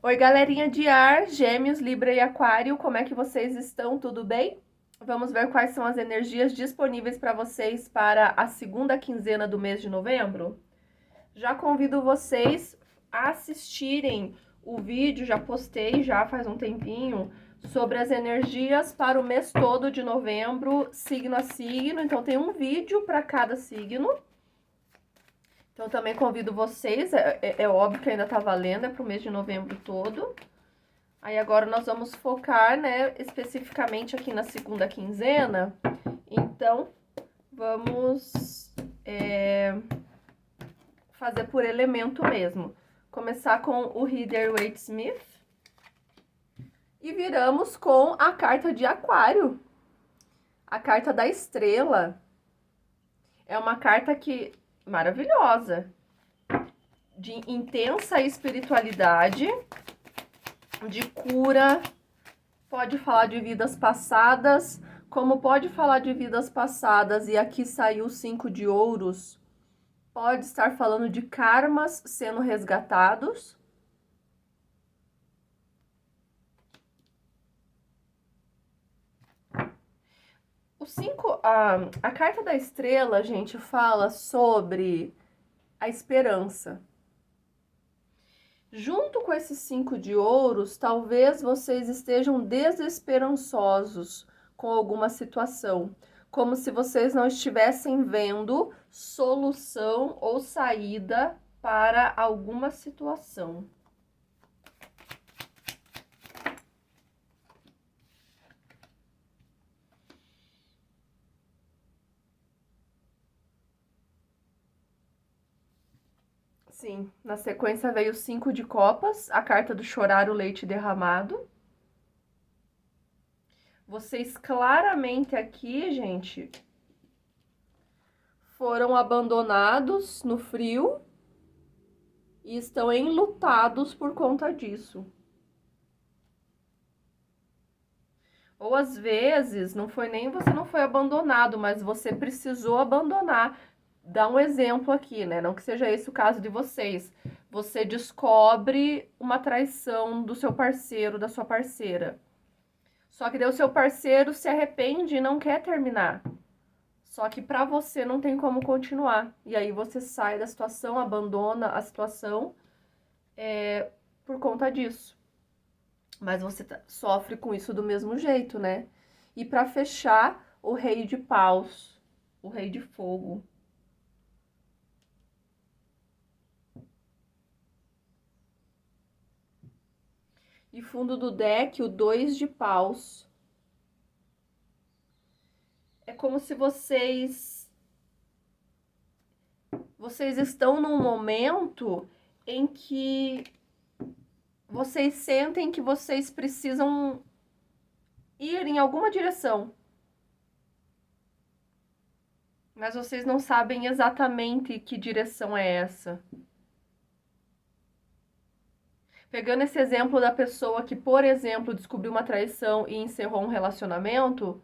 Oi, galerinha de ar, Gêmeos, Libra e Aquário, como é que vocês estão? Tudo bem? Vamos ver quais são as energias disponíveis para vocês para a segunda quinzena do mês de novembro? Já convido vocês a assistirem o vídeo, já postei já faz um tempinho, sobre as energias para o mês todo de novembro, signo a signo. Então tem um vídeo para cada signo. Então também convido vocês, é óbvio que ainda tá valendo, é pro mês de novembro todo. Aí agora nós vamos focar, né, especificamente aqui na segunda quinzena. Então, vamos fazer por elemento mesmo. Começar com o Rider-Waite-Smith. E viramos com a carta de Aquário. A carta da estrela. É uma carta que maravilhosa. De intensa espiritualidade, de cura. Pode falar de vidas passadas, como pode falar de vidas passadas, e aqui saiu o 5 de ouros, pode estar falando de karmas sendo resgatados. O 5, a carta da estrela, gente, fala sobre a esperança. Junto com esses 5 de ouros, talvez vocês estejam desesperançosos com alguma situação, como se vocês não estivessem vendo solução ou saída para alguma situação. Sim, na sequência veio o 5 de copas, a carta do chorar o leite derramado. Vocês claramente aqui, gente, foram abandonados no frio e estão enlutados por conta disso. Ou às vezes não foi nem você não foi abandonado, mas você precisou abandonar. Dá um exemplo aqui, né? Não que seja esse o caso de vocês. Você descobre uma traição do seu parceiro, da sua parceira. Só que daí o seu parceiro se arrepende e não quer terminar. Só que pra você não tem como continuar. E aí você sai da situação, abandona a situação por conta disso. Mas você sofre com isso do mesmo jeito, né? E pra fechar, o rei de paus, o rei de fogo. E fundo do deck, o 2 de paus. É como se vocês estão num momento em que vocês sentem que vocês precisam ir em alguma direção. Mas vocês não sabem exatamente que direção é essa. Pegando esse exemplo da pessoa que, por exemplo, descobriu uma traição e encerrou um relacionamento,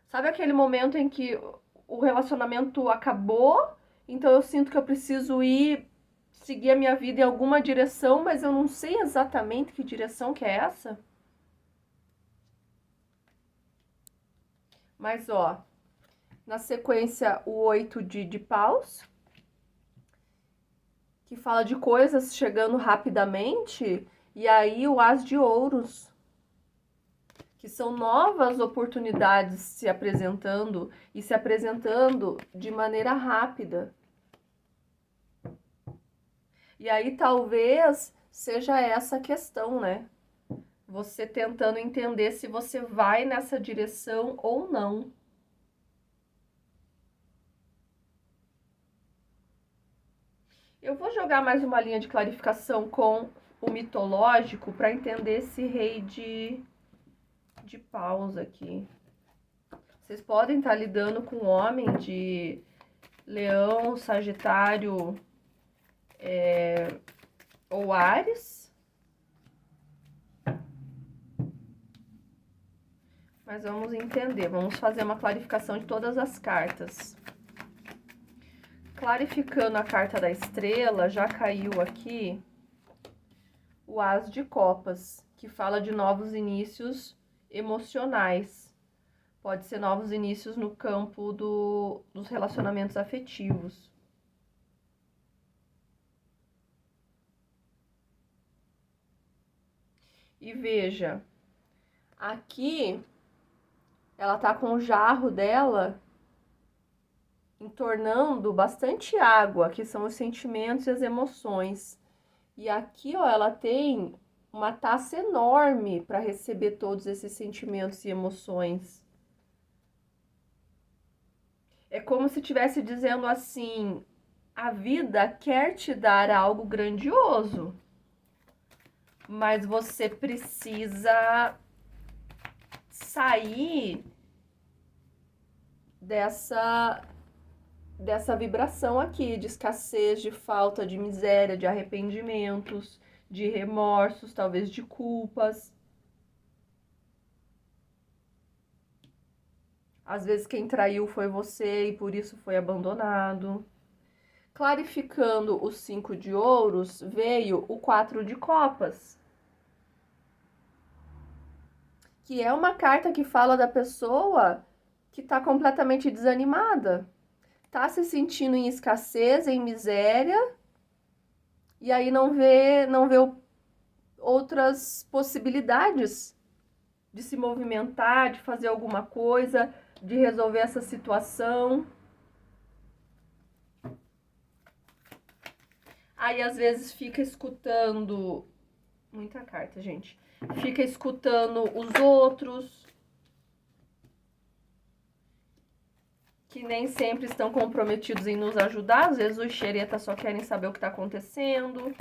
sabe aquele momento em que o relacionamento acabou, então eu sinto que eu preciso ir seguir a minha vida em alguma direção, mas eu não sei exatamente que direção que é essa? Mas, ó, na sequência, o 8 de paus, que fala de coisas chegando rapidamente, e aí o as de ouros, que são novas oportunidades se apresentando e se apresentando de maneira rápida. E aí talvez seja essa a questão, né? Você tentando entender se você vai nessa direção ou não. Eu vou jogar mais uma linha de clarificação com o mitológico para entender esse rei de paus aqui. Vocês podem estar lidando com um homem de leão, sagitário ou Áries. Mas vamos entender, vamos fazer uma clarificação de todas as cartas. Clarificando a carta da estrela, já caiu aqui o As de Copas, que fala de novos inícios emocionais. Pode ser novos inícios no campo dos relacionamentos afetivos. E veja, aqui ela tá com o jarro dela entornando bastante água, que são os sentimentos e as emoções. E aqui, ó, ela tem uma taça enorme para receber todos esses sentimentos e emoções. É como se estivesse dizendo assim: a vida quer te dar algo grandioso, mas você precisa sair dessa vibração aqui de escassez, de falta, de miséria, de arrependimentos, de remorsos, talvez de culpas. Às vezes quem traiu foi você e por isso foi abandonado. Clarificando os 5 de ouros, veio o 4 de copas, que é uma carta que fala da pessoa que está completamente desanimada, tá se sentindo em escassez, em miséria, e aí não vê outras possibilidades de se movimentar, de fazer alguma coisa, de resolver essa situação. Aí às vezes fica escutando, muita carta, gente. Fica escutando os outros, que nem sempre estão comprometidos em nos ajudar. Às vezes os xeretas só querem saber o que está acontecendo.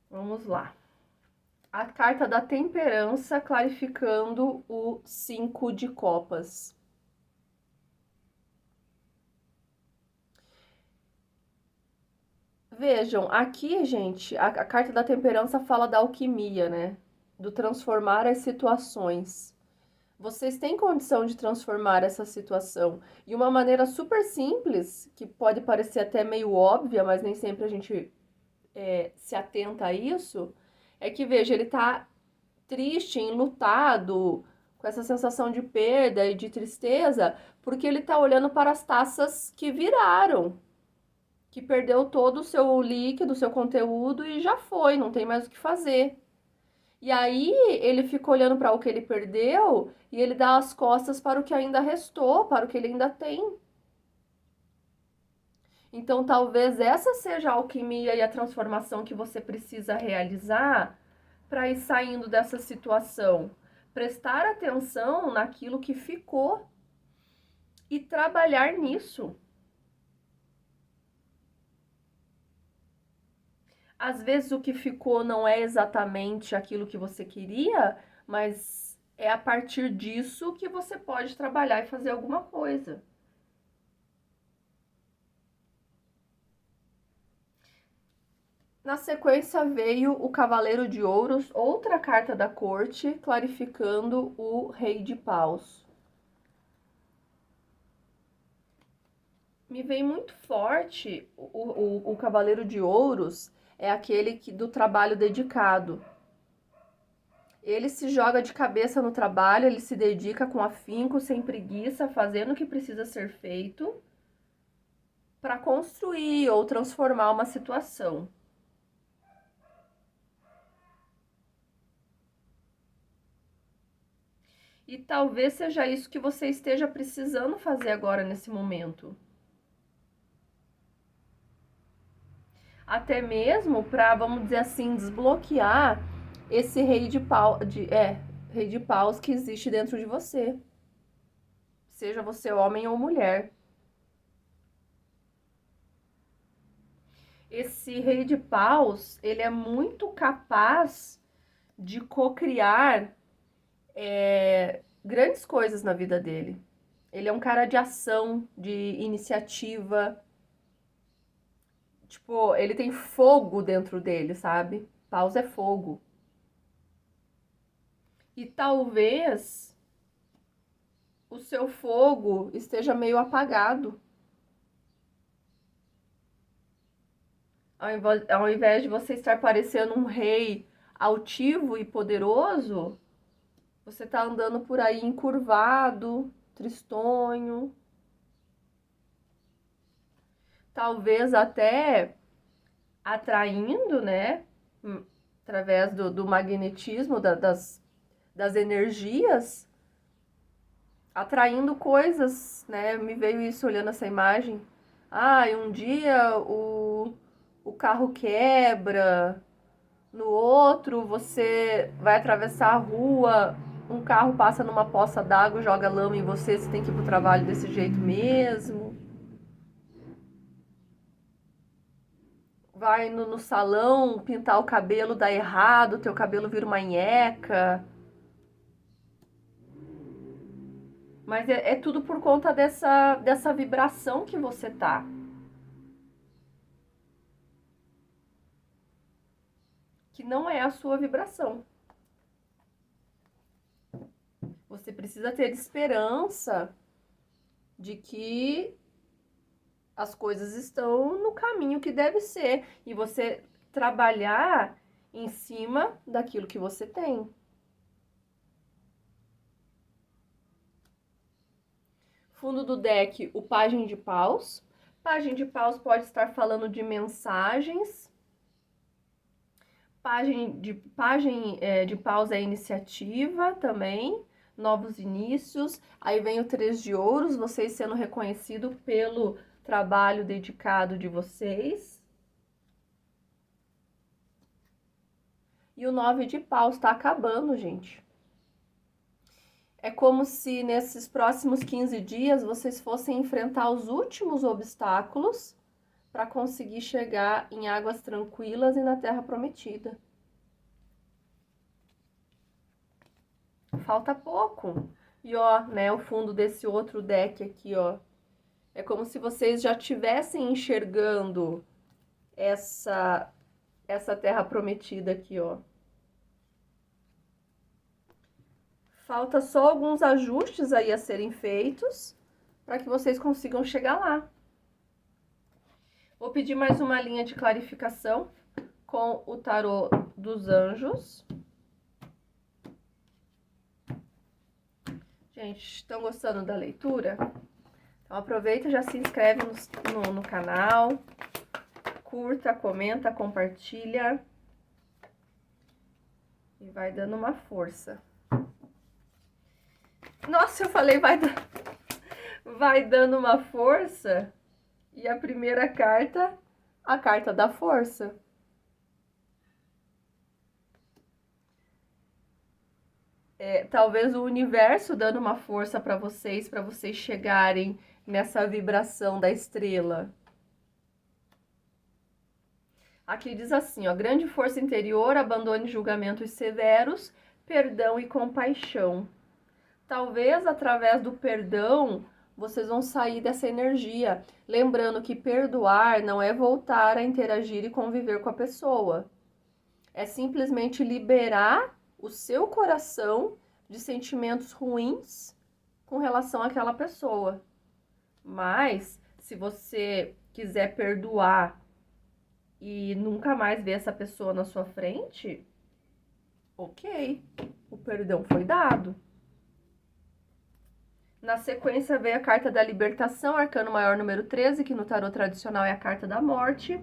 Vamos lá. A carta da temperança clarificando o 5 de copas. Vejam, aqui, gente, a carta da temperança fala da alquimia, né? Do transformar as situações. Vocês têm condição de transformar essa situação. E uma maneira super simples, que pode parecer até meio óbvia, mas nem sempre a gente se atenta a isso, é que, veja, ele tá triste, enlutado, com essa sensação de perda e de tristeza, porque ele tá olhando para as taças que viraram, que perdeu todo o seu líquido, o seu conteúdo e já foi, não tem mais o que fazer. E aí ele fica olhando para o que ele perdeu e ele dá as costas para o que ainda restou, para o que ele ainda tem. Então talvez essa seja a alquimia e a transformação que você precisa realizar para ir saindo dessa situação. Prestar atenção naquilo que ficou e trabalhar nisso. Às vezes o que ficou não é exatamente aquilo que você queria, mas é a partir disso que você pode trabalhar e fazer alguma coisa. Na sequência veio o Cavaleiro de Ouros, outra carta da corte, clarificando o Rei de Paus. Me vem muito forte o Cavaleiro de Ouros, é aquele do trabalho dedicado. Ele se joga de cabeça no trabalho, ele se dedica com afinco, sem preguiça, fazendo o que precisa ser feito para construir ou transformar uma situação. E talvez seja isso que você esteja precisando fazer agora nesse momento. Até mesmo para, vamos dizer assim, desbloquear esse rei de paus que existe dentro de você. Seja você homem ou mulher. Esse rei de paus, ele é muito capaz de cocriar grandes coisas na vida dele. Ele é um cara de ação, de iniciativa. Tipo, ele tem fogo dentro dele, sabe? Paus é fogo. E talvez o seu fogo esteja meio apagado. Ao invés de você estar parecendo um rei altivo e poderoso, você tá andando por aí encurvado, tristonho, talvez até atraindo, né, através do magnetismo, das energias, atraindo coisas, né? Me veio isso olhando essa imagem. Ah, e um dia o carro quebra, no outro você vai atravessar a rua, um carro passa numa poça d'água, joga lama em você, você tem que ir pro trabalho desse jeito mesmo. Vai no salão pintar o cabelo, dá errado, teu cabelo vira uma nheca. Mas é tudo por conta dessa vibração que você tá. Que não é a sua vibração. Você precisa ter esperança de que as coisas estão no caminho que deve ser. E você trabalhar em cima daquilo que você tem. Fundo do deck, o Pajem de Paus. Pajem de Paus pode estar falando de mensagens. Pajem de Paus é iniciativa também, novos inícios. Aí vem o 3 de Ouros, vocês sendo reconhecido pelo trabalho dedicado de vocês. E o 9 de Paus tá acabando, gente. É como se nesses próximos 15 dias vocês fossem enfrentar os últimos obstáculos para conseguir chegar em águas tranquilas e na Terra Prometida. Falta pouco. E ó, né, o fundo desse outro deck aqui, ó. É como se vocês já estivessem enxergando essa Terra Prometida aqui, ó. Falta só alguns ajustes aí a serem feitos para que vocês consigam chegar lá. Vou pedir mais uma linha de clarificação com o tarô dos anjos. Gente, estão gostando da leitura? Então aproveita e já se inscreve no canal, curta, comenta, compartilha e vai dando uma força. Nossa, eu falei vai dando uma força e a primeira carta, a carta da força. Talvez o universo dando uma força para vocês chegarem nessa vibração da estrela. Aqui diz assim, ó, grande força interior, abandone julgamentos severos, perdão e compaixão. Talvez através do perdão vocês vão sair dessa energia. Lembrando que perdoar não é voltar a interagir e conviver com a pessoa. É simplesmente liberar o seu coração de sentimentos ruins com relação àquela pessoa. Mas, se você quiser perdoar e nunca mais ver essa pessoa na sua frente, ok, o perdão foi dado. Na sequência veio a carta da libertação, arcano maior número 13, que no tarô tradicional é a carta da morte.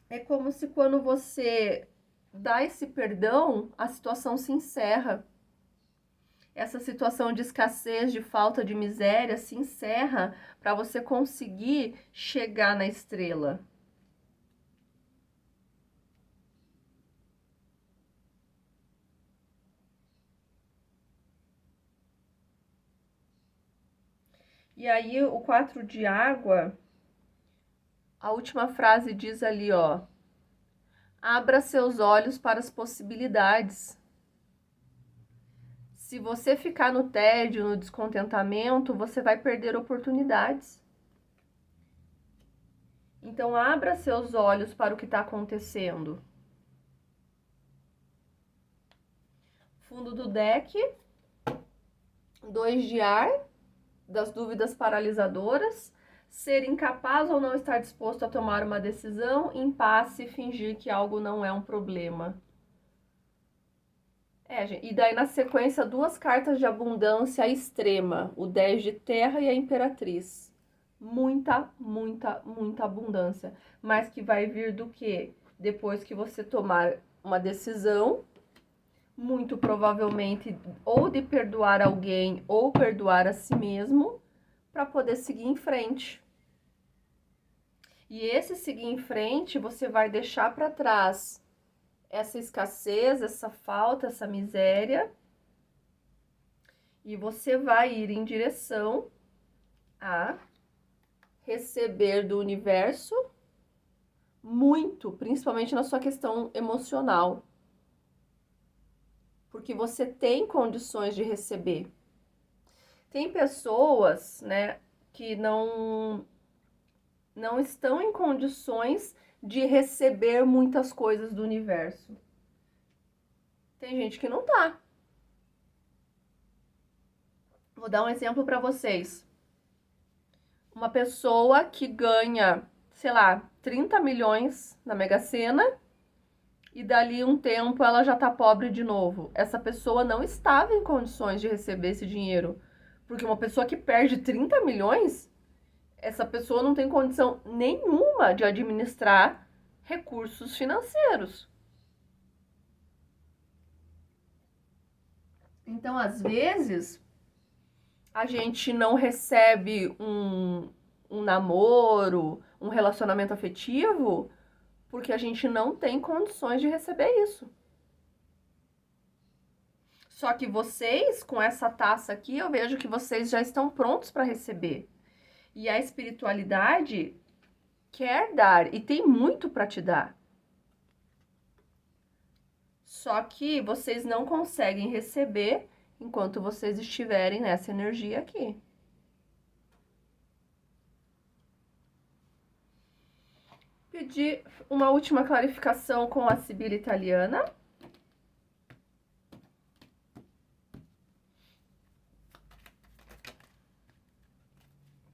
É como se quando você dá esse perdão, a situação se encerra. Essa situação de escassez, de falta, de miséria se encerra para você conseguir chegar na estrela. E aí, o 4 de água, a última frase diz ali, ó. Abra seus olhos para as possibilidades. Se você ficar no tédio, no descontentamento, você vai perder oportunidades. Então, abra seus olhos para o que está acontecendo. Fundo do deck. 2 de ar, das dúvidas paralisadoras, ser incapaz ou não estar disposto a tomar uma decisão, impasse, fingir que algo não é um problema. Gente, e daí na sequência 2 cartas de abundância extrema, o 10 de terra e a imperatriz. Muita, muita, muita abundância, mas que vai vir do quê? Depois que você tomar uma decisão, muito provavelmente ou de perdoar alguém ou perdoar a si mesmo, para poder seguir em frente. E esse seguir em frente, você vai deixar para trás essa escassez, essa falta, essa miséria, e você vai ir em direção a receber do universo muito, principalmente na sua questão emocional, porque você tem condições de receber. Tem pessoas, né, que não estão em condições de receber muitas coisas do universo. Tem gente que não tá. Vou dar um exemplo para vocês. Uma pessoa que ganha, sei lá, 30 milhões na Mega Sena e dali um tempo ela já tá pobre de novo. Essa pessoa não estava em condições de receber esse dinheiro. Porque uma pessoa que perde 30 milhões, essa pessoa não tem condição nenhuma de administrar recursos financeiros. Então, às vezes, a gente não recebe um namoro, um relacionamento afetivo, porque a gente não tem condições de receber isso. Só que vocês, com essa taça aqui, eu vejo que vocês já estão prontos para receber. E a espiritualidade quer dar e tem muito para te dar. Só que vocês não conseguem receber enquanto vocês estiverem nessa energia aqui. Pedi uma última clarificação com a Sibila Italiana.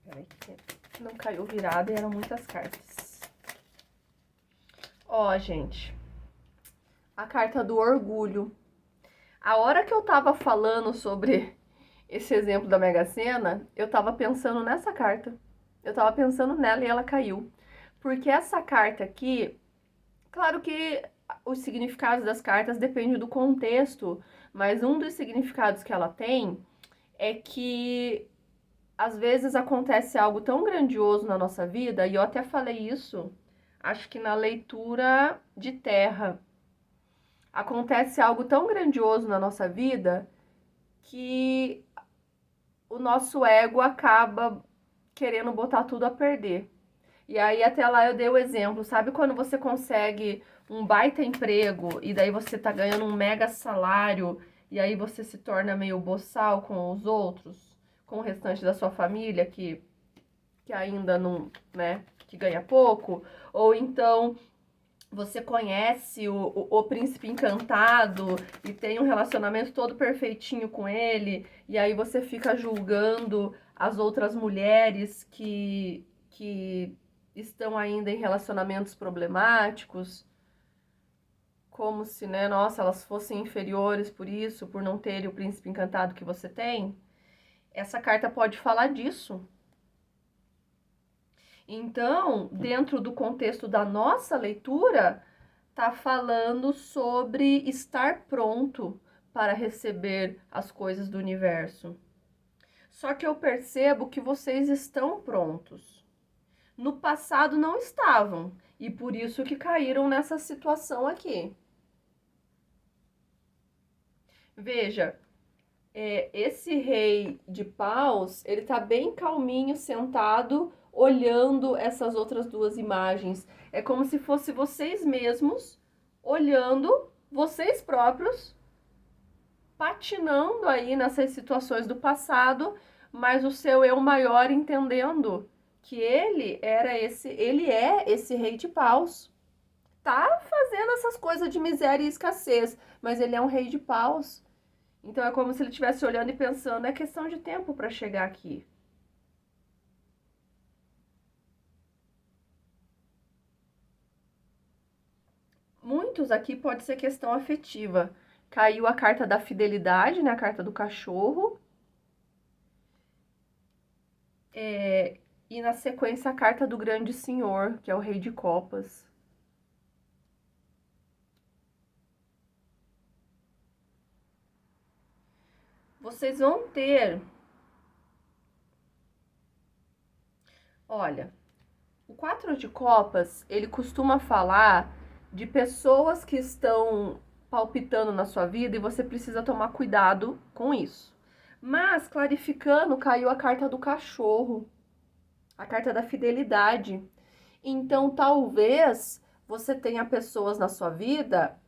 Peraí que não caiu virada e eram muitas cartas. Ó, gente, a carta do orgulho. A hora que eu tava falando sobre esse exemplo da Mega Sena, eu tava pensando nessa carta. Eu tava pensando nela e ela caiu. Porque essa carta aqui, claro que os significados das cartas dependem do contexto, mas um dos significados que ela tem é que às vezes acontece algo tão grandioso na nossa vida, e eu até falei isso, acho que na leitura de Terra. Acontece algo tão grandioso na nossa vida que o nosso ego acaba querendo botar tudo a perder. E aí até lá eu dei o exemplo, sabe quando você consegue um baita emprego e daí você tá ganhando um mega salário e aí você se torna meio boçal com os outros, com o restante da sua família que ainda não, né, que ganha pouco, ou então você conhece o príncipe encantado e tem um relacionamento todo perfeitinho com ele, e aí você fica julgando as outras mulheres que estão ainda em relacionamentos problemáticos, como se, né, nossa, elas fossem inferiores por isso, por não terem o príncipe encantado que você tem. Essa carta pode falar disso. Então, dentro do contexto da nossa leitura, tá falando sobre estar pronto para receber as coisas do universo. Só que eu percebo que vocês estão prontos. No passado não estavam, e por isso que caíram nessa situação aqui. Veja, esse rei de paus, ele tá bem calminho, sentado, olhando essas outras 2 imagens. É como se fosse vocês mesmos olhando vocês próprios, patinando aí nessas situações do passado, mas o seu eu maior entendendo que ele é esse rei de paus. Tá fazendo essas coisas de miséria e escassez, mas ele é um rei de paus. Então é como se ele estivesse olhando e pensando, é questão de tempo para chegar aqui. Muitos aqui pode ser questão afetiva. Caiu a carta da fidelidade, né? A carta do cachorro. E na sequência a carta do grande senhor, que é o rei de copas. Vocês vão ter... Olha, o 4 de copas, ele costuma falar de pessoas que estão palpitando na sua vida e você precisa tomar cuidado com isso. Mas, clarificando, caiu a carta do cachorro, a carta da fidelidade. Então, talvez você tenha pessoas na sua vida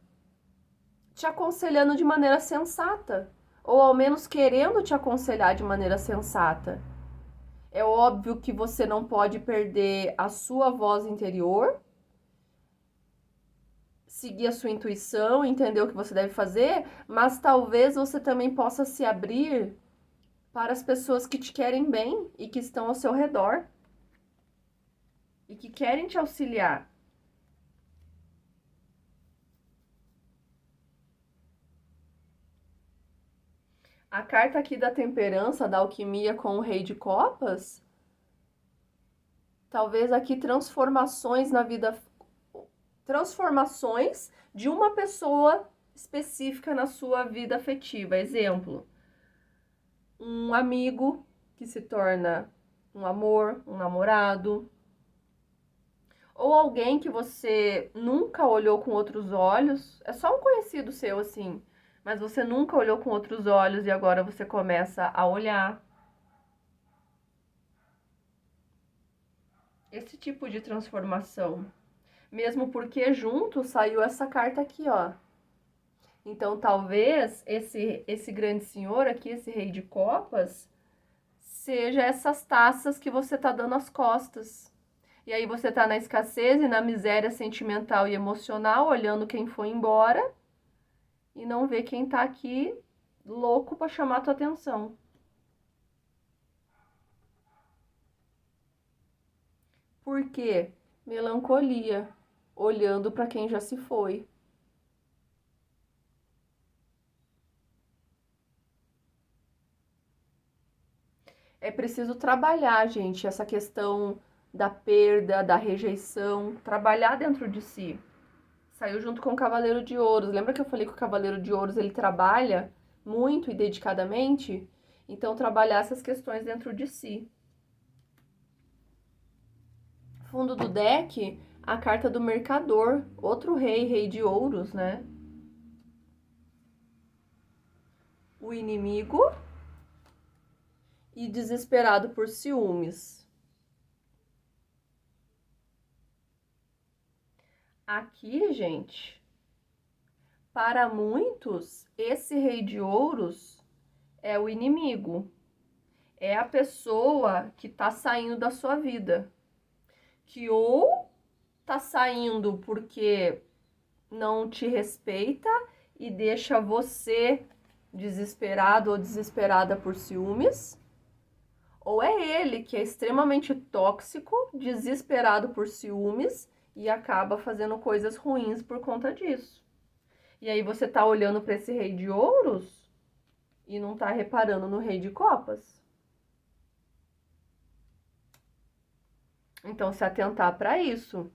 te aconselhando de maneira sensata, ou ao menos querendo te aconselhar de maneira sensata. É óbvio que você não pode perder a sua voz interior, seguir a sua intuição, entender o que você deve fazer, mas talvez você também possa se abrir para as pessoas que te querem bem e que estão ao seu redor e que querem te auxiliar. A carta aqui da temperança, da alquimia com o rei de copas, talvez aqui transformações na vida, transformações de uma pessoa específica na sua vida afetiva. Exemplo, um amigo que se torna um amor, um namorado, ou alguém que você nunca olhou com outros olhos, é só um conhecido seu assim, mas você nunca olhou com outros olhos e agora você começa a olhar. Esse tipo de transformação. Mesmo porque junto saiu essa carta aqui, ó. Então, talvez esse grande senhor aqui, esse rei de copas, seja essas taças que você tá dando as costas. E aí você tá na escassez e na miséria sentimental e emocional, olhando quem foi embora e não vê quem tá aqui louco para chamar a tua atenção. Por quê? Melancolia, olhando para quem já se foi. É preciso trabalhar, gente, essa questão da perda, da rejeição, trabalhar dentro de si. Saiu junto com o Cavaleiro de Ouros. Lembra que eu falei que o Cavaleiro de Ouros ele trabalha muito e dedicadamente? Então, trabalhar essas questões dentro de si. Fundo do deck, a carta do Mercador, outro rei, rei de ouros, né? O inimigo e desesperado por ciúmes. Aqui, gente, para muitos, esse rei de ouros é o inimigo. É a pessoa que tá saindo da sua vida. Que ou tá saindo porque não te respeita e deixa você desesperado ou desesperada por ciúmes, ou é ele que é extremamente tóxico, desesperado por ciúmes e acaba fazendo coisas ruins por conta disso. E aí você tá olhando para esse rei de ouros e não tá reparando no rei de copas. Então, se atentar para isso.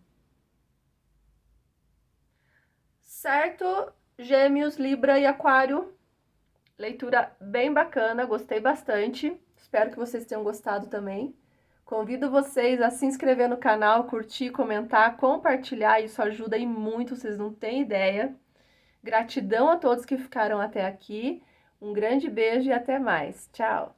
Certo? Gêmeos, Libra e Aquário. Leitura bem bacana, gostei bastante. Espero que vocês tenham gostado também. Convido vocês a se inscrever no canal, curtir, comentar, compartilhar. Isso ajuda aí muito, vocês não têm ideia. Gratidão a todos que ficaram até aqui. Um grande beijo e até mais. Tchau!